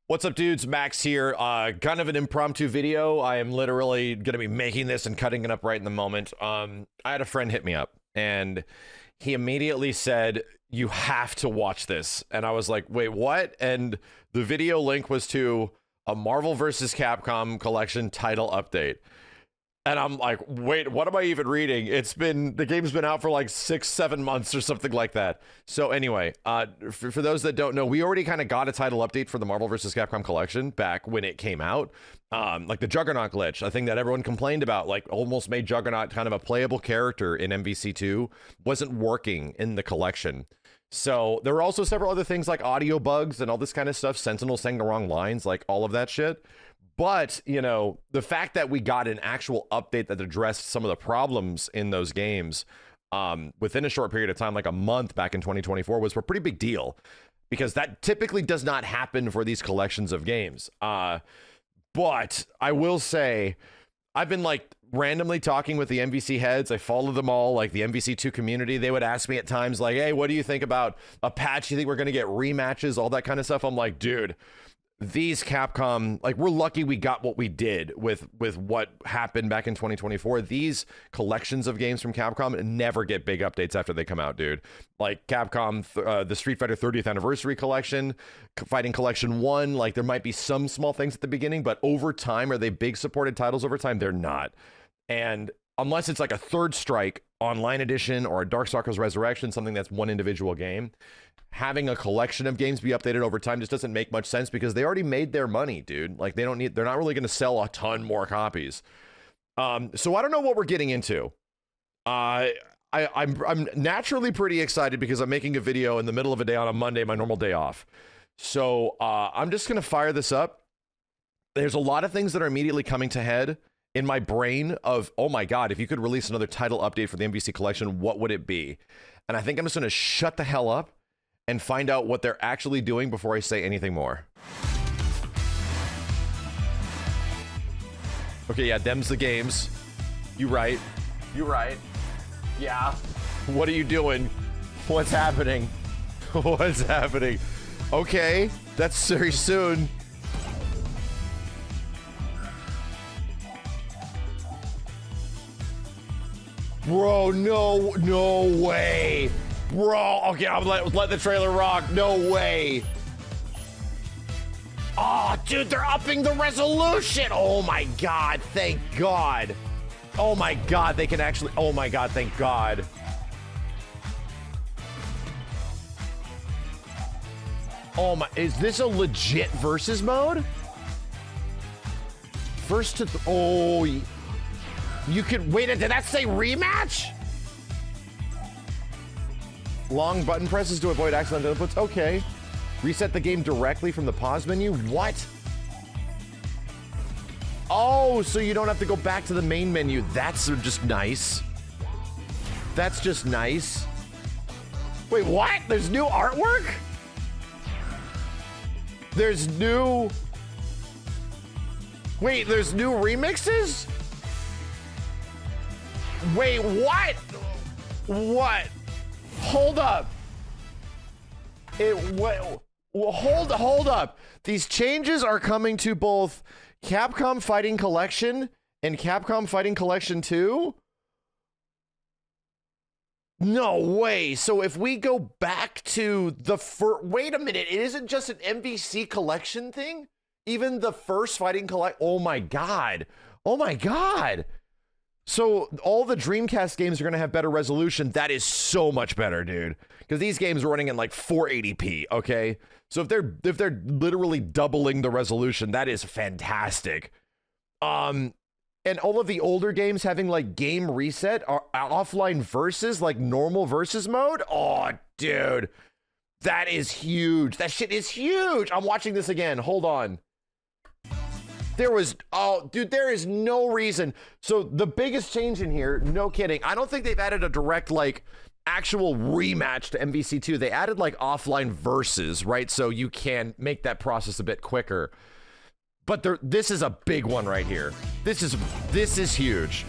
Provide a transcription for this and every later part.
What's up, dudes? Max here. Kind of an impromptu video. I am literally going to be making this and cutting it up right in the moment. I had a friend hit me up, and he immediately said, "You have to watch this." And I was like, "Wait, what?" And the video link was to a Marvel vs. Capcom collection title update. And I'm like, wait, what am I even reading? The game's been out for like 6-7 months or something like that. So anyway, for those that don't know, we already kind of got a title update for the Marvel vs. Capcom collection back when it came out. Like the Juggernaut glitch, a thing that everyone complained about, like almost made Juggernaut kind of a playable character in MVC 2, wasn't working in the collection. So there were also several other things like audio bugs and all this kind of stuff, Sentinel saying the wrong lines, like all of that shit. But, you know, the fact that we got an actual update that addressed some of the problems in those games within a short period of time, like a month back in 2024, was a pretty big deal, because that typically does not happen for these collections of games. But I will say, I've been like randomly talking with the MVC heads. I follow them all, like the MVC 2 community. They would ask me at times like, "Hey, what do you think about a patch? You think we're going to get rematches?" All that kind of stuff. I'm like, dude, these Capcom, like, we're lucky we got what we did with what happened back in 2024. These collections of games from Capcom never get big updates after they come out, dude. Like Capcom, the Street Fighter 30th Anniversary Collection, Fighting Collection 1, like there might be some small things at the beginning, but over time, are they big supported titles over time? They're not. And unless it's like a Third Strike Online Edition or a Darkstalkers Resurrection, something that's one individual game, having a collection of games be updated over time just doesn't make much sense, because they already made their money, dude. Like they're not really going to sell a ton more copies. So I don't know what we're getting into. I'm naturally pretty excited because I'm making a video in the middle of a day on a Monday, my normal day off. So I'm just going to fire this up. There's a lot of things that are immediately coming to head in my brain of, oh my God, if you could release another title update for the MVC collection, what would it be? And I think I'm just going to shut the hell up and find out what they're actually doing before I say anything more. Okay, yeah, them's the games. You right. Yeah. What are you doing? What's happening? What's happening? Okay, that's very soon. Bro, no way. Bro, okay, I'm let the trailer rock. No way. Oh, dude, they're upping the resolution. Oh my God, thank God. Oh my God, they can actually, oh my God, thank God. Oh my, is this a legit versus mode? First to, oh, you could, wait, did that say rematch? Long button presses to avoid accidental inputs. Okay. Reset the game directly from the pause menu. What? Oh, so you don't have to go back to the main menu. That's just nice. That's just nice. Wait, what? There's new artwork? There's new... Wait, there's new remixes? Wait, what? What? Hold up. Hold up. These changes are coming to both Capcom Fighting Collection and Capcom Fighting Collection 2? No way. So if we go back to the first... Wait a minute. It isn't just an MVC collection thing? Even the first Fighting Collect... Oh my God. Oh my God. So all the Dreamcast games are going to have better resolution. That is so much better, dude. Because these games are running in like 480p, okay? So if they're literally doubling the resolution, that is fantastic. And all of the older games having like game reset or offline versus, like normal versus mode. Oh, dude. That is huge. That shit is huge. I'm watching this again. Hold on. Oh, dude, there is no reason. So the biggest change in here, no kidding, I don't think they've added a direct, like, actual rematch to MVC 2. They added, like, offline versus, right? So you can make that process a bit quicker. But this is a big one right here. This is huge.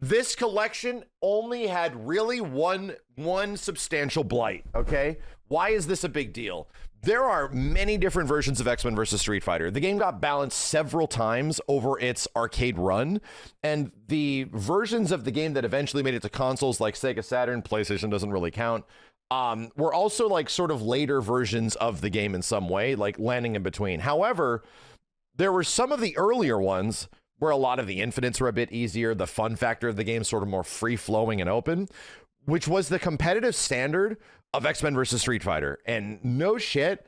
This collection only had really one substantial blight, okay? Why is this a big deal? There are many different versions of X-Men versus Street Fighter. The game got balanced several times over its arcade run, and the versions of the game that eventually made it to consoles like Sega Saturn, PlayStation doesn't really count, were also like sort of later versions of the game in some way, like landing in between. However, there were some of the earlier ones where a lot of the infinites were a bit easier, the fun factor of the game sort of more free-flowing and open, which was the competitive standard of X-Men versus Street Fighter. And no shit,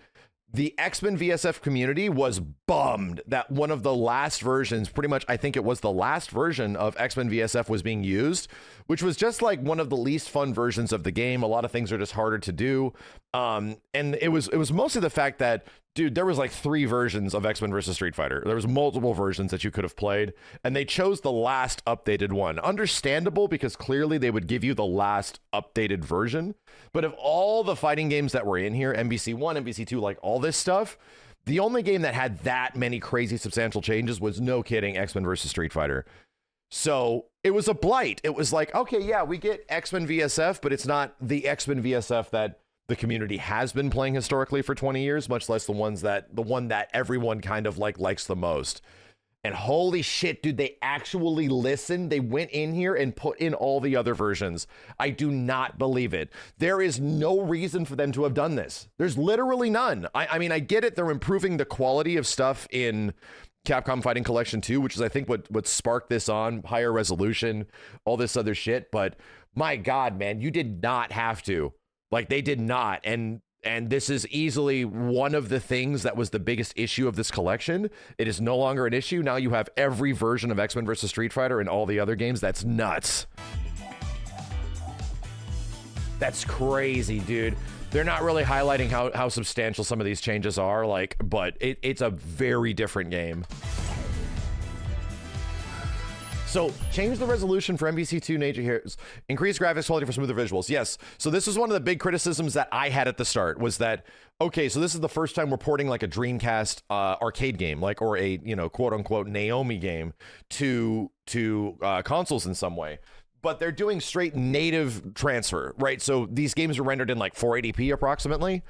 the X-Men VSF community was bummed that one of the last versions, pretty much I think it was the last version of X-Men VSF was being used, which was just like one of the least fun versions of the game. A lot of things are just harder to do. And it was mostly the fact that, dude, there was like 3 versions of X-Men versus Street Fighter. There was multiple versions that you could have played, and they chose the last updated one. Understandable, because clearly they would give you the last updated version. But of all the fighting games that were in here, MVC 1, MVC 2, like all this stuff, the only game that had that many crazy substantial changes was, no kidding, X-Men versus Street Fighter. So it was a blight. It was like, okay, yeah, we get X-Men VSF, but it's not the X-Men VSF that the community has been playing historically for 20 years, much less the one that everyone kind of like likes the most. And holy shit, dude, they actually listened. They went in here and put in all the other versions. I do not believe it. There is no reason for them to have done this. There's literally none. I mean, I get it. They're improving the quality of stuff in Capcom Fighting Collection 2, which is, I think, what sparked this on, higher resolution, all this other shit. But my God, man, you did not have to. Like, they did not. And this is easily one of the things that was the biggest issue of this collection. It is no longer an issue. Now you have every version of X-Men versus Street Fighter and all the other games. That's nuts. That's crazy, dude. They're not really highlighting how substantial some of these changes are, like, but it's a very different game. So, change the resolution for MVC2 Nature Heroes. Increase graphics quality for smoother visuals. Yes. So this was one of the big criticisms that I had at the start, was that, okay, so this is the first time we're porting like a Dreamcast arcade game, like, or a, you know, quote unquote Naomi game to consoles in some way. But they're doing straight native transfer, right? So these games are rendered in like 480p approximately.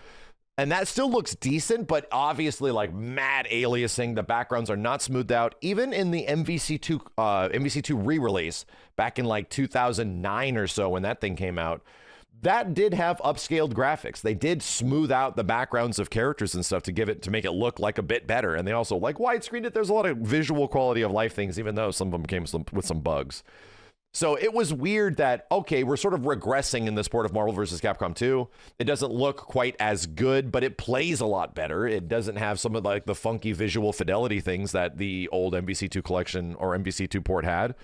And that still looks decent, but obviously like mad aliasing. The backgrounds are not smoothed out. Even in the MVC2 re-release back in like 2009 or so, when that thing came out, that did have upscaled graphics. They did smooth out the backgrounds of characters and stuff to make it look like a bit better. And they also like widescreened it. There's a lot of visual quality of life things, even though some of them came with some bugs. So it was weird that, okay, we're sort of regressing in this port of Marvel vs. Capcom 2. It doesn't look quite as good, but it plays a lot better. It doesn't have some of like the funky visual fidelity things that the old MVC2 collection or MVC2 port had.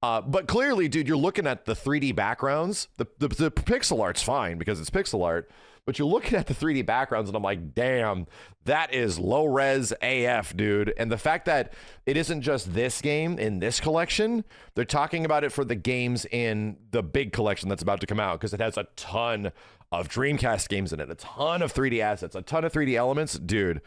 But clearly, dude, you're looking at the 3D backgrounds. The pixel art's fine because it's pixel art. But you're looking at the 3D backgrounds and I'm like, damn, that is low res AF, dude. And the fact that it isn't just this game in this collection, they're talking about it for the games in the big collection that's about to come out, because it has a ton of Dreamcast games in it, a ton of 3D assets, a ton of 3D elements. Dude,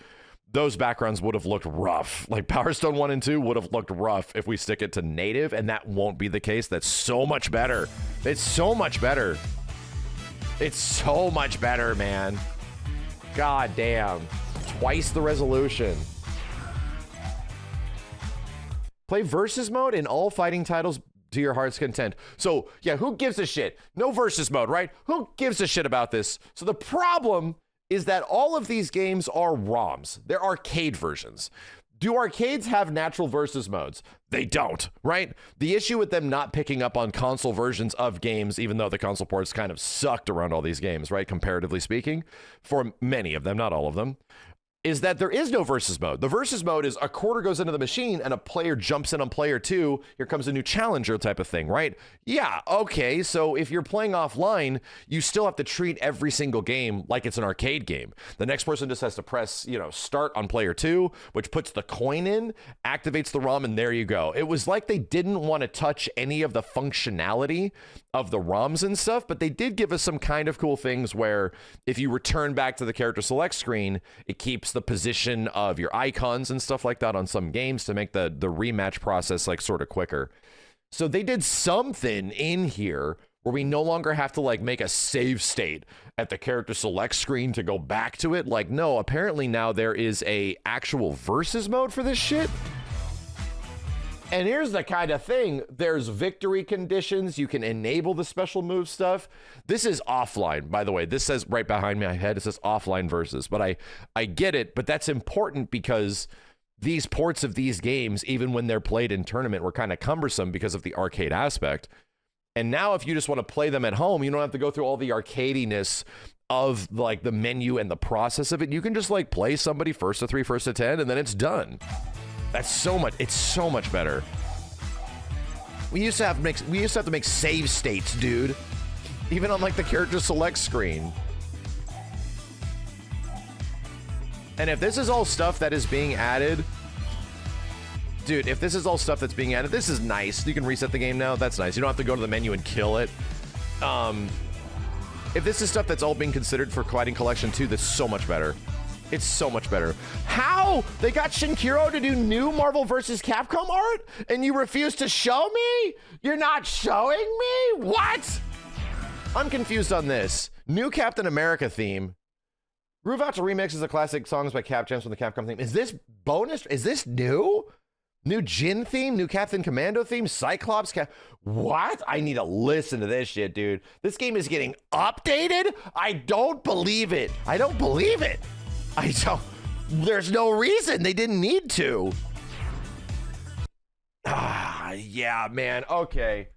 those backgrounds would have looked rough. Like Power Stone 1 and 2 would have looked rough if we stick it to native, and that won't be the case. That's so much better. It's so much better. It's so much better, man. God damn. Twice the resolution. Play versus mode in all fighting titles to your heart's content. So, yeah, who gives a shit? No versus mode, right? Who gives a shit about this? So the problem is that all of these games are ROMs. They're arcade versions. Do arcades have natural versus modes? They don't, right? The issue with them not picking up on console versions of games, even though the console ports kind of sucked around all these games, right? Comparatively speaking, for many of them, not all of them, is that there is no versus mode. The versus mode is a quarter goes into the machine and a player jumps in on player 2. Here comes a new challenger type of thing, right? Yeah, okay, so if you're playing offline, you still have to treat every single game like it's an arcade game. The next person just has to press, start on player 2, which puts the coin in, activates the ROM, and there you go. It was like they didn't want to touch any of the functionality of the ROMs and stuff, but they did give us some kind of cool things where if you return back to the character select screen, it keeps the position of your icons and stuff like that on some games to make the rematch process like sort of quicker. So they did something in here where we no longer have to like make a save state at the character select screen to go back to it. Like, no, apparently now there is a actual versus mode for this shit. And here's the kind of thing, there's victory conditions, you can enable the special move stuff. This is offline, by the way. This says right behind my head, it says offline versus, but I get it, but that's important because these ports of these games, even when they're played in tournament, were kind of cumbersome because of the arcade aspect. And now if you just want to play them at home, you don't have to go through all the arcadiness of like the menu and the process of it. You can just like play somebody first to 3, first to 10, and then it's done. That's so much. It's so much better. We used to have to make save states, dude. Even on like the character select screen. And if this is all stuff that is being added, dude, if this is all stuff that's being added, this is nice. You can reset the game now. That's nice. You don't have to go to the menu and kill it. If this is stuff that's all being considered for Fighting Collection 2, that's so much better. It's so much better. How? They got Shinkiro to do new Marvel vs. Capcom art and you refuse to show me? You're not showing me? What? I'm confused on this. New Captain America theme. Groove Out to Remix is a classic songs by Cap Jams from the Capcom theme. Is this bonus? Is this new? New Jin theme? New Captain Commando theme? Cyclops? What? I need to listen to this shit, dude. This game is getting updated? I don't believe it. I don't believe it. There's no reason they didn't need to. Yeah, man. Okay.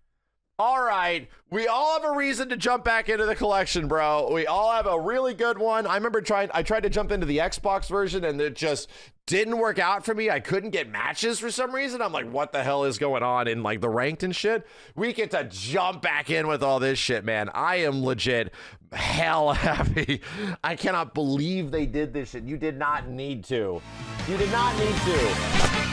All right. We all have a reason to jump back into the collection, bro. We all have a really good one. I remember I tried to jump into the Xbox version and it just didn't work out for me. I couldn't get matches for some reason. I'm like, what the hell is going on in like the ranked and shit? We get to jump back in with all this shit, man. I am legit hell happy. I cannot believe they did this shit. You did not need to. You did not need to.